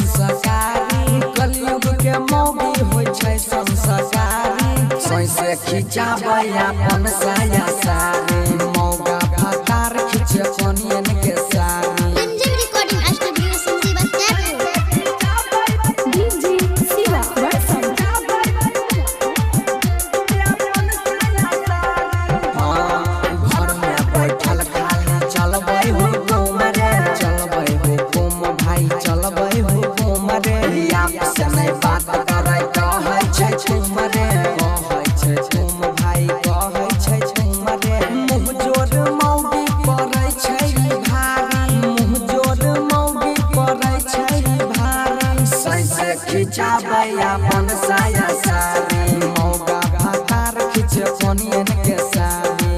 संस्कारी कलयुग के मौगी होय छै संस्कारी सौंसे खिचाबै अपन साया सारी मौगा फतार खिचे कोनियन के सारी खिचाबै अपन साया सारी मौगा फतार खिचे कोनियन के सारी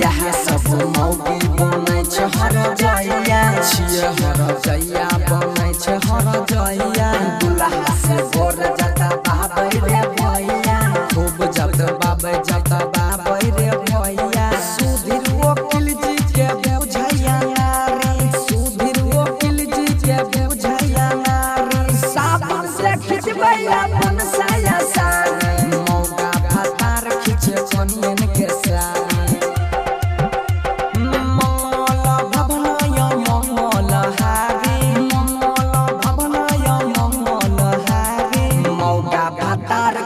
यह सब मौगी बनै छै हर जइया छियै हर जइया बनै छै हर जइया दुल्हा से गोर जता बाबै रे भैया खूब जत बाबै रे भैया सुधीर वकील जी के बुझैया नारी सुधीर वकील जी के बुझैया नारी साबुन से खिचबै अपन साया सारी मौगा फतार खिचे कोनियन के सारी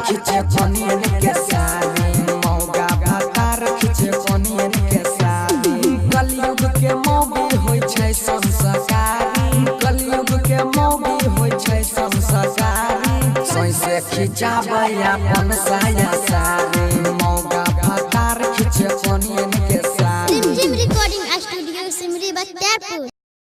खिचे कोनियन के सारी मौगा फतार खिचे कोनियन के सारी कलयुग के मौगी होय छै संस्कारी कलयुग के मौगी होय छै संस्कारी सौंसे खिचाबै अपन साया सारी मौगा फतार खिचे कोनियन